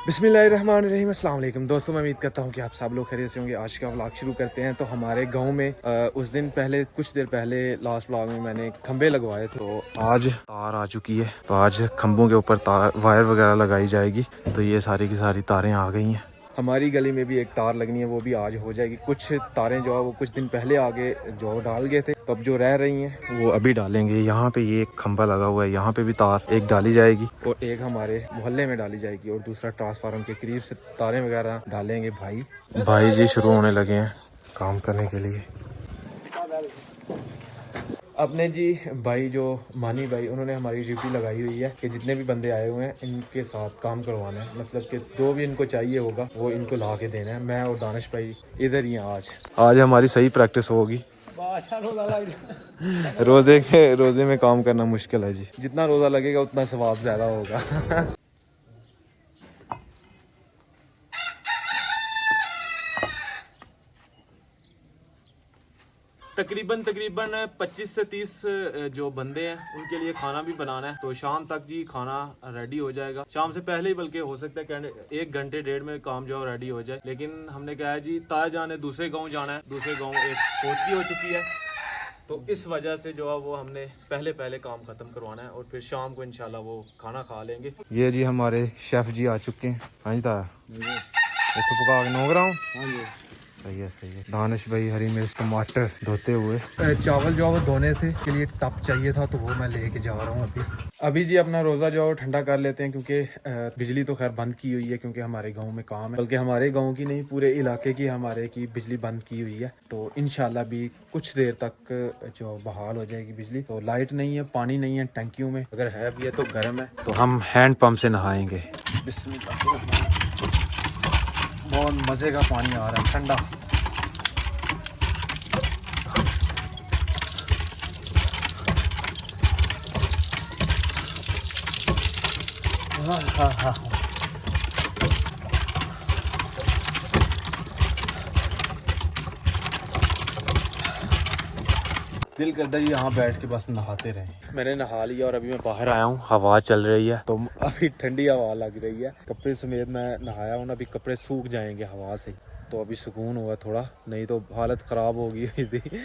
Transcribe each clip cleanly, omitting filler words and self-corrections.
बिस्मिल्लाहिर्रहमानिर्रहीम, अस्सलाम वालेकुम दोस्तों। मैं उम्मीद करता हूँ कि आप सब लोग खैरियत से होंगे। आज का व्लॉग शुरू करते हैं। तो हमारे गांव में उस दिन पहले, कुछ देर पहले लास्ट व्लॉग में मैंने खंबे लगवाए थे। तो आज तार आ चुकी है, तो आज खंबों के ऊपर तार वायर वगैरह लगाई जाएगी। तो ये सारी की सारी तारें आ गई हैं। हमारी गली में भी एक तार लगनी है, वो भी आज हो जाएगी। कुछ तारें जो है वो कुछ दिन पहले आगे जो डाल गए थे, तो अब जो रह रही हैं वो अभी डालेंगे। यहाँ पे ये एक खंबा लगा हुआ है, यहाँ पे भी तार एक डाली जाएगी और एक हमारे मोहल्ले में डाली जाएगी और दूसरा ट्रांसफार्मर के करीब से तारें वगैरह डालेंगे। भाई जी शुरू होने लगे हैं काम करने के लिए। अपने जी भाई जो मानी भाई, उन्होंने हमारी ड्यूटी लगाई हुई है कि जितने भी बंदे आए हुए हैं इनके साथ काम करवाना है। मतलब कि जो भी इनको चाहिए होगा वो इनको ला के देना है। मैं और दानिश भाई इधर ही हैं। आज हमारी सही प्रैक्टिस होगी। रोजे में काम करना मुश्किल है जी। जितना रोजा लगेगा उतना सवाब ज्यादा होगा। तकरीबन 25 से 30 जो बंदे हैं उनके लिए खाना भी बनाना है। तो शाम तक जी खाना रेडी हो जाएगा। शाम से पहले ही, बल्कि हो सकता है 1 घंटे डेढ़ में काम जो रेडी हो जाए। लेकिन हमने कहा है जी ताया जाने दूसरे गांव जाना है। दूसरे गांव एक फौज की हो चुकी है, तो इस वजह से जो है वो हमने पहले काम खत्म करवाना है और फिर शाम को इंशाल्लाह वो खाना खा लेंगे। ये जी हमारे शेफ जी आ चुके हैं। हाँ जी ताया, तो पका के नोग रहा हूँ। हाँ जी, सही है। दानिश भाई हरी मिर्च टमाटर धोते हुए। चावल जो वो धोने थे के लिए टप चाहिए था, तो वो मैं लेके जा रहा हूँ अभी जी अपना रोज़ा जो ठंडा कर लेते हैं, क्योंकि बिजली तो खैर बंद की हुई है क्योंकि हमारे गांव में काम है। बल्कि हमारे गांव की नहीं, पूरे इलाके की हमारे की बिजली बंद की हुई है। तो इंशाल्लाह भी कुछ देर तक जो बहाल हो जाएगी बिजली। तो लाइट नहीं है, पानी नहीं है टंकियों में, अगर है भी है तो गर्म है। तो हम हैंड पंप से नहाएंगे। बिस्मिल्लाह, बहुत मज़े का पानी आ रहा है, ठंडा। हाँ। दिल करता है यहाँ बैठ के बस नहाते रहे। मैंने नहा लिया और अभी मैं बाहर आया हूँ। हवा चल रही है तो अभी ठंडी हवा लग रही है। कपड़े समेत मैं नहाया हूँ ना, अभी कपड़े सूख जाएंगे हवा से, तो अभी सुकून हुआ थोड़ा, नहीं तो हालत ख़राब हो गई थी।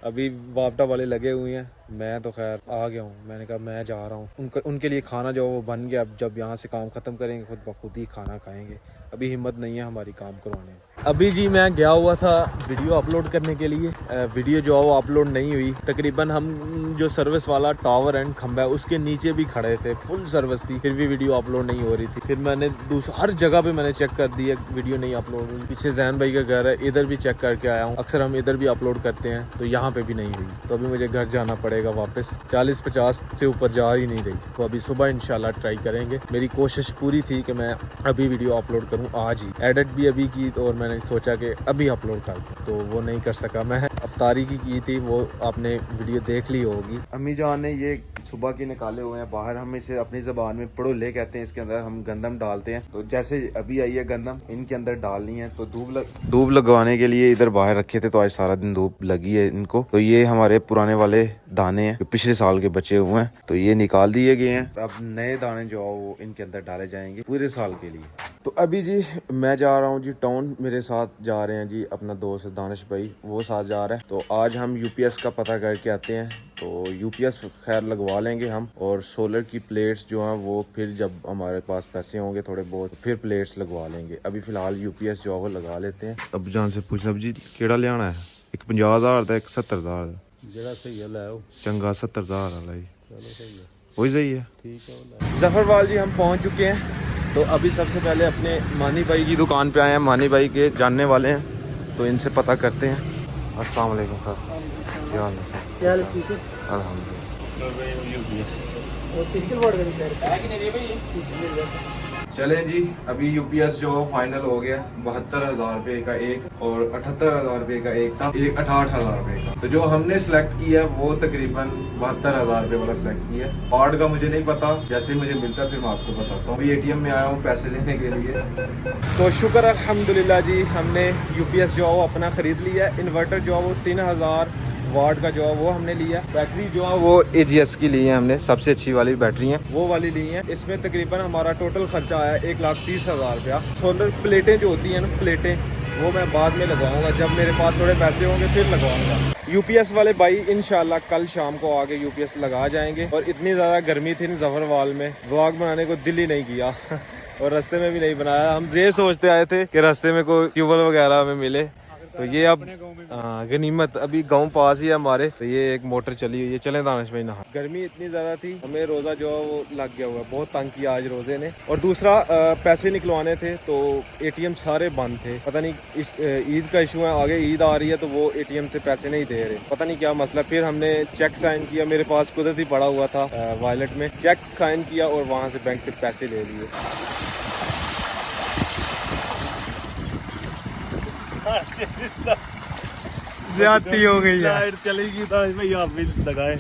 अभी वापटा वाले लगे हुए हैं, मैं तो खैर आ गया हूँ। मैंने कहा मैं जा रहा हूँ। उनके लिए खाना जो वो बन गया। अब जब यहाँ से काम ख़त्म करेंगे खुद ब खुद ही खाना खाएंगे। अभी हिम्मत नहीं है हमारी काम करवाने में। अभी जी मैं गया हुआ था वीडियो अपलोड करने के लिए। वीडियो जो है वो अपलोड नहीं हुई। तकरीबन हम जो सर्विस वाला टावर एंड खंबा है उसके नीचे भी खड़े थे, फुल सर्विस थी, फिर भी वीडियो अपलोड नहीं हो रही थी। फिर मैंने हर जगह पे मैंने चेक कर दिया, वीडियो नहीं अपलोड हुई। पीछे जैन भाई का घर है, इधर भी चेक करके आया हूँ। अक्सर हम इधर भी अपलोड करते हैं, तो यहाँ पे भी नहीं हुई। तो अभी मुझे घर जाना पड़ेगा वापस। 40-50 से ऊपर जा ही नहीं रही। तो अभी सुबह इंशाल्लाह ट्राई करेंगे। मेरी कोशिश पूरी थी कि मैं अभी वीडियो अपलोड करूँ आज ही। एडिट भी अभी की और मैंने सोचा कि अभी अपलोड कर दूँ, तो वो नहीं कर सका। मैं अफ्तारी की थी, वो आपने वीडियो देख ली होगी। अम्मी जान ने ये सुबह के निकाले हुए हैं बाहर। हम इसे अपनी ज़बान में पड़ोले कहते हैं। इसके अंदर हम गंदम डालते हैं। तो जैसे अभी आई है गंदम, इनके अंदर डालनी है। तो धूप लगवाने के लिए इधर बाहर रखे थे, तो आज सारा दिन धूप लगी है इनको। तो ये हमारे पुराने वाले दाने हैं जो पिछले साल के बचे हुए हैं, तो ये निकाल दिए गए हैं। अब नए दाने जो है वो इनके अंदर डाले जाएंगे पूरे साल के लिए। तो अभी जी मैं जा रहा हूँ जी टाउन। मेरे साथ जा रहे हैं जी अपना दोस्त दानिश भाई, वो साथ जा रहा है। तो आज हम यूपीएस का पता करके आते हैं। तो यूपीएस खैर लगवा लेंगे हम, और सोलर की प्लेट्स जो हैं वो फिर जब हमारे पास पैसे होंगे थोड़े बहुत, फिर प्लेट्स लगवा लेंगे। अभी फिलहाल यूपीएस जो है वो लगा लेते हैं। अब जान से पूछना जी केड़ा लेना है? एक 50,000 का, एक 70,000 का। जेड़ा सही है ले आओ। चंगा 70,000 वाला जी। चलो सही है, वही सही है, ठीक है। जफरवाल जी हम पहुंच चुके हैं। तो अभी सबसे पहले अपने मानी भाई की दुकान पे आए हैं। मानी भाई के जानने वाले हैं, तो इनसे पता करते हैं। अस्सलाम वालेकुम सर, क्या हाल है सर? क्या हाल है? ठीक है अल्हम्दुलिल्लाह। चले जी, अभी यूपीएस जो फाइनल हो गया। 72,000 रुपये का एक और 78,000 रुपये का एक था, एक 68,000 रुपये का। तो जो हमने सेलेक्ट किया वो तकरीबन 72,000 रुपये वाला सेलेक्ट किया। कार्ड का मुझे नहीं पता, जैसे मुझे मिलता फिर मैं आपको बताता हूँ। अभी एटीएम में आया हूँ पैसे लेने के लिए। तो शुक्र अल्हम्दुलिल्लाह जी, हमने यूपीएस जो है वो अपना ख़रीद लिया। इन्वर्टर जो है वो 3000 वाट का जो है वो हमने लिया। बैटरी जो है वो AGS की ली है हमने, सबसे अच्छी वाली बैटरी है वो वाली ली है। इसमें तकरीबन हमारा टोटल खर्चा आया 1,30,000 रुपया। सोलर प्लेटें जो होती हैं ना, प्लेटें वो मैं बाद में लगाऊंगा, जब मेरे पास थोड़े पैसे होंगे फिर लगवाऊंगा। UPS वाले भाई इंशाल्लाह कल शाम को आगे UPS लगा जाएंगे। और इतनी ज़्यादा गर्मी थी ना जफरवाल में, व्लॉग बनाने को दिल ही नहीं किया और रास्ते में भी नहीं बनाया। हम ये सोचते आए थे कि रास्ते में कोई ट्यूबवेल वगैरह हमें मिले, तो ये अब गनीमत, अभी गांव पास ही है हमारे, तो ये एक मोटर चली हुई है। चले दानिश भाई नहा। गर्मी इतनी ज़्यादा थी, हमें रोज़ा जो है वो लग गया हुआ है, बहुत तंग किया आज रोज़े ने। और दूसरा पैसे निकलवाने थे तो ATM सारे बंद थे। पता नहीं ईद का इशू है, आगे ईद आ रही है तो वो ATM से पैसे नहीं दे रहे, पता नहीं क्या मसला। फिर हमने चेक साइन किया, मेरे पास कुदरत ही पड़ा हुआ था वॉलेट में, चेक साइन किया और वहाँ से बैंक से पैसे ले लिए। ज्यादती हो गई है। लाइट चलेगी तो भाई आप भी लगाए।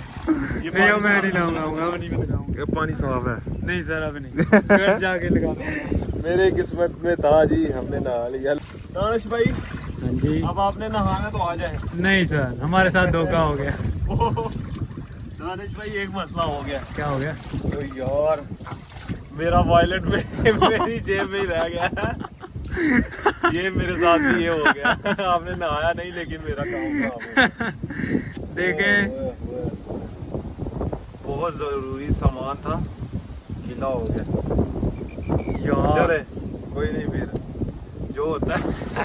ये मैं नहीं लगाऊंगा, ये पानी साफ है। नहीं सर अब नहीं, घर जाके लगा। मेरे किस्मत में था जी, हमने नहा लिया। दानिश भाई हाँ जी, अब आपने नहाना तो आ जाए। नहीं सर हमारे साथ धोखा हो गया। दानिश भाई एक मसला हो गया। क्या हो गया? तो यार मेरा वॉलेट में मेरी जेब में ही रह गया। ये मेरे साथ भी ये हो गया। आपने नहाया नहीं लेकिन मेरा काम खराब हो देखें, बहुत जरूरी सामान था, गीला हो गया यार चले कोई नहीं, फिर जो होता है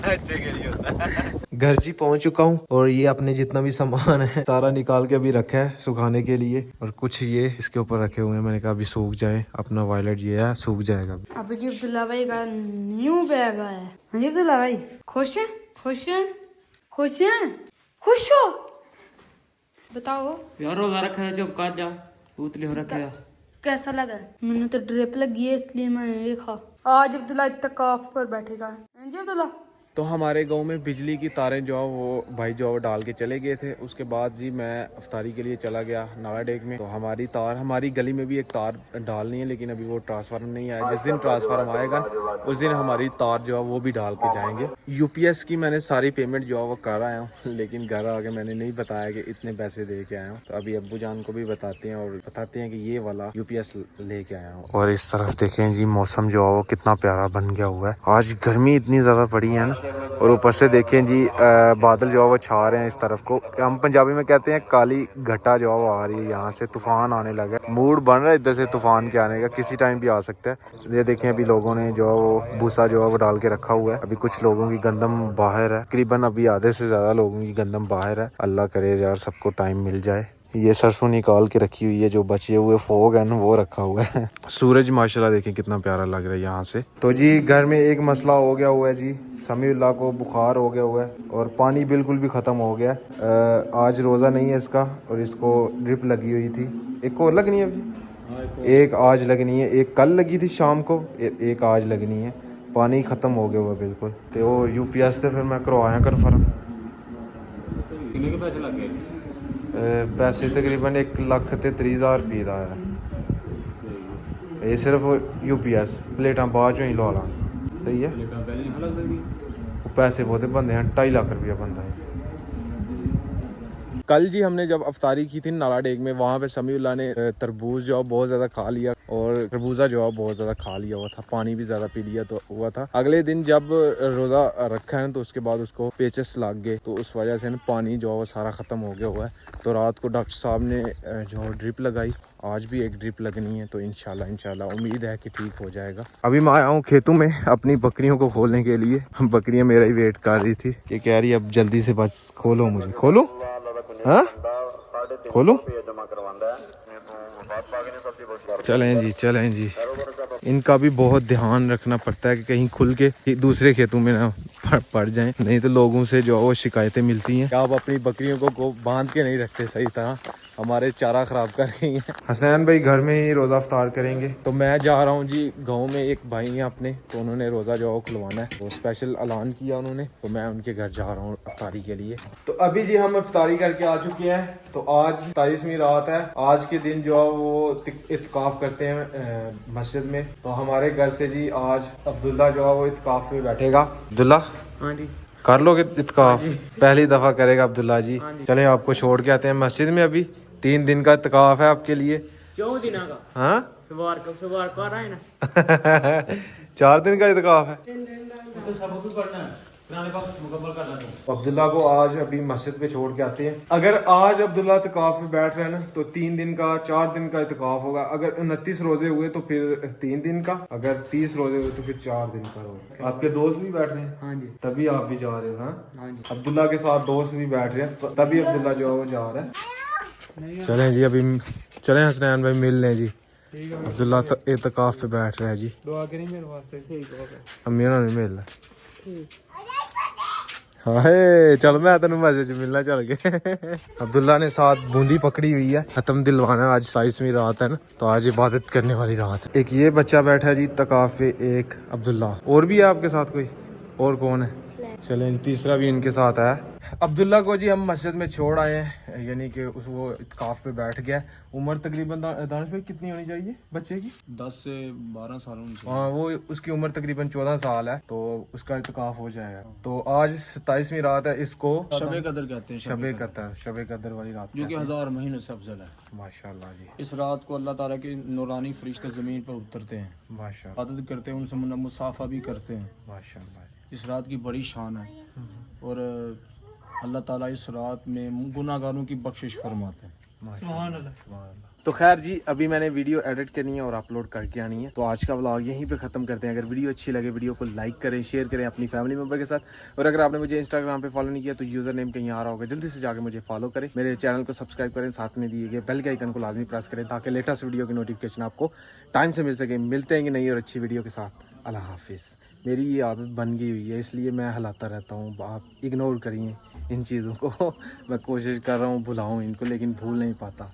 अच्छे के लिए होता है। घर जी पहुंच चुका हूं और ये अपने जितना भी सामान है सारा निकाल के अभी रखा है सुखाने के लिए, और कुछ ये इसके ऊपर रखे हुए हैं। मैंने कहा अभी सूख जाए, अपना वॉलेट ये है सूख जाएगा। अभी जी अब्दुल्ला भाई का न्यू बैग आया है। हाँ जी अब्दुल्ला भाई, खुश हैं? खुश हैं? खुश हैं? खुश हो? बताओ यार रोजा रखा है, जब काट जा उतली हो रखा है। कैसा लगा? मैंने तो ड्रिप लगी है इसलिए मैंने देखा। आज अब्दुल्ला इत्तेकाफ पर बैठेगा। हाँ जी अब्दुल्ला। तो हमारे गांव में बिजली की तारें जो है वो भाई जो है डाल के चले गए थे। उसके बाद जी मैं अफ्तारी के लिए चला गया नाला डेक में। तो हमारी तार, हमारी गली में भी एक तार डालनी है, लेकिन अभी वो ट्रांसफार्मर नहीं आया। जिस दिन ट्रांसफार्मर आएगा उस दिन हमारी तार जो है वो भी डाल के जाएंगे। UPS की मैंने सारी पेमेंट जो है वो कर आया हूँ, लेकिन घर आके मैंने नहीं बताया कि इतने पैसे दे के आया हूँ। तो अभी अब्बू जान को भी बताते हैं और बताते हैं कि ये वाला UPS लेके आया हूँ। और इस तरफ देखें जी, मौसम जो है वो कितना प्यारा बन गया हुआ है। आज गर्मी इतनी ज़्यादा पड़ी है ना, और ऊपर से देखें जी बादल जो है वो छा रहे हैं इस तरफ को। हम पंजाबी में कहते हैं काली घटा जो है वो आ रही है, यहाँ से तूफान आने लगा है। मूड बन रहा है इधर से तूफान के आने का, किसी टाइम भी आ सकता है। ये देखें अभी लोगों ने जो है वो भूसा जो है वो डाल के रखा हुआ है। अभी कुछ लोगों की गंदम बाहर है, तकरीबन अभी आधे से ज़्यादा लोगों की गंदम बाहर है। अल्लाह करे यार सबको टाइम मिल जाए। ये सरसों निकाल के रखी हुई है, जो बचे हुए फोग है ना वो रखा हुआ है। सूरज माशाल्लाह देखें कितना प्यारा लग रहा है यहाँ से। तो जी घर में एक मसला हो गया हुआ है जी, समीउल्लाह को बुखार हो गया हुआ है और पानी बिल्कुल भी ख़त्म हो गया। आज रोज़ा नहीं है इसका, और इसको ड्रिप लगी हुई थी। एक और लगनी है जी, एक आज लगनी है, एक कल लगी थी शाम को, एक आज लगनी है। पानी ख़त्म हो गया हुआ बिल्कुल। तो वो UPS से फिर मैं करवाया कन्फर्म। कितने के पैसे लग गए? पैसे तकरीबन 1,30,000 रुपये का है। ये सिर्फ UPS प्लेटा बाद चो ही ला ला, सही है। पैसे बहुत बनते हैं, 2.5 लाख रुपया बनता है। कल जी हमने जब अफ्तारी की थी नाला डेक में, वहाँ पे समीउल्लाह ने तरबूज जो बहुत ज़्यादा खा लिया और तरबूजा जो है बहुत ज़्यादा खा लिया हुआ था, पानी भी ज़्यादा पी लिया तो हुआ था। अगले दिन जब रोज़ा रखा है तो उसके बाद उसको पेचस लग गए, तो उस वजह से ना पानी जो है वो सारा ख़त्म हो गया हुआ है। तो रात को डॉक्टर साहब ने जो ड्रिप लगाई, आज भी एक ड्रिप लगनी है, तो इंशाल्लाह उम्मीद है कि ठीक हो जाएगा। अभी मैं आया हूँ खेतों में अपनी बकरियों को खोलने के लिए। बकरियाँ मेरा ही वेट कर रही थी, ये कह रही अब जल्दी से बस खोलो मुझे, खोलो हाँ खोलो। चलें जी इनका भी बहुत ध्यान रखना पड़ता है कि कहीं खुल के दूसरे खेतों में ना पड़ जाएं, नहीं तो लोगों से जो वो शिकायतें मिलती हैं। आप अपनी बकरियों को बांध के नहीं रखते सही तरह, हमारे चारा खराब कर रही हैं। हसनैन भाई घर में ही रोज़ा अफ्तार करेंगे, तो मैं जा रहा हूँ जी गांव में। एक भाई हैं अपने, तो उन्होंने रोज़ा जो है खुलवाना है, तो स्पेशल ऐलान किया उन्होंने, तो मैं उनके घर जा रहा हूँ अफ्तारी के लिए। तो अभी जी हम अफ्तारी करके आ चुके हैं। तो आज 27वीं रात है। आज के दिन जो है वो इत्काफ करते हैं मस्जिद में। तो हमारे घर से जी आज अब्दुल्ला जो है वो इत्काफ में बैठेगा। अब्दुल्ला हाँ जी, कर लोगे इत्काफ? पहली दफा करेगा अब्दुल्ला जी। चले आपको छोड़ के आते हैं मस्जिद में। अभी 3 दिन का इत्काफ है आपके लिए। 4 दिन का। हाँ सवार को आ रहा है ना। 4 दिन का इत्काफ है। तो सबक भी पढ़ना है, पुराने वक्त मुकम्मल करना है। अब्दुल्ला को आज अभी मस्जिद पे छोड़ के आते हैं। अगर आज अब्दुल्ला इत्काफ में बैठ रहे हैं ना तो 3 दिन का 4 दिन का इत्काफ होगा। अगर 29 रोजे हुए तो फिर 3 दिन का, अगर 30 रोजे हुए तो फिर 4 दिन का होगा। आपके दोस्त भी बैठ रहे हैं? हाँ जी। तभी आप भी जा रहे हो? हाँ हाँ जी। अब्दुल्ला के साथ दोस्त भी बैठ रहे हैं तभी अब्दुल्ला जो है वो जा रहा है। चलें जी अभी चलें हसनैन भाई मिल लें जी। अब्दुल्ला तो इत्काफ पे बैठ रहा है जी। दुआ करें मेरे वास्ते। ठीक है। अम्मी ने मिल रहा। हाय चल मैं तेन मजे च मिलना चल गए। अब्दुल्ला ने साथ बूंदी पकड़ी हुई है, खत्म दिलवाना। आज 27वीं रात है ना, तो आज इबादत करने वाली रात है। एक ये बच्चा बैठा है जी इत्काफ पे, एक अब्दुल्ला। और भी है आपके साथ कोई? और कौन है? चलें तीसरा भी इनके साथ है। अब्दुल्ला को जी हम मस्जिद में छोड़ आए हैं, यानी कि वो इत्काफ पे बैठ गया। उम्र तकरीबन दानिश भाई कितनी होनी चाहिए बच्चे की? 10 से 12 साल होनी चाहिए। हाँ वो उसकी उम्र तकरीबन 14 साल है, तो उसका इत्काफ हो जाएगा। तो आज 27वीं रात है। इसको शबे कदर कहते हैं। शबे कदर वाली रात जो कि 1000 महीनों से अफजल है। माशाल्लाह जी। इस रात को अल्लाह ताला के नूरानी फरिश्ते जमीन पर उतरते हैं, माशाल्लाह इबादत करते हैं, उनसे मुसाफा भी करते हैं। माशाल्लाह जी। इस रात की बड़ी शान है और अल्लाह ताला इस रात में गुनाहगारों की बख्शिश फरमाते हैं। सुभान अल्लाह। तो खैर जी अभी मैंने वीडियो एडिट करनी है और अपलोड करके आनी है, तो आज का व्लॉग यहीं पे ख़त्म करते हैं। अगर वीडियो अच्छी लगे वीडियो को लाइक करें, शेयर करें अपनी फैमिली मेम्बर के साथ। और अगर आपने मुझे इंस्टाग्राम पे फॉलो नहीं किया तो यूज़र नेम कहीं आ रहा होगा, जल्दी से जाकर मुझे फॉलो करें, मेरे चैनल को सब्सक्राइब करें, साथ में दिए गए बेल के आइकन को लाजमी प्रेस करें ताकि लेटेस्ट वीडियो की नोटिफिकेशन आपको टाइम से मिल सके। मिलते हैं नई और अच्छी वीडियो के साथ। अल्लाह हाफिज़। मेरी ये आदत बन गई हुई है, इसलिए मैं हिलाता रहता हूँ। आप इग्नोर करिए इन चीज़ों को। मैं कोशिश कर रहा हूँ भुलाऊँ इनको, लेकिन भूल नहीं पाता।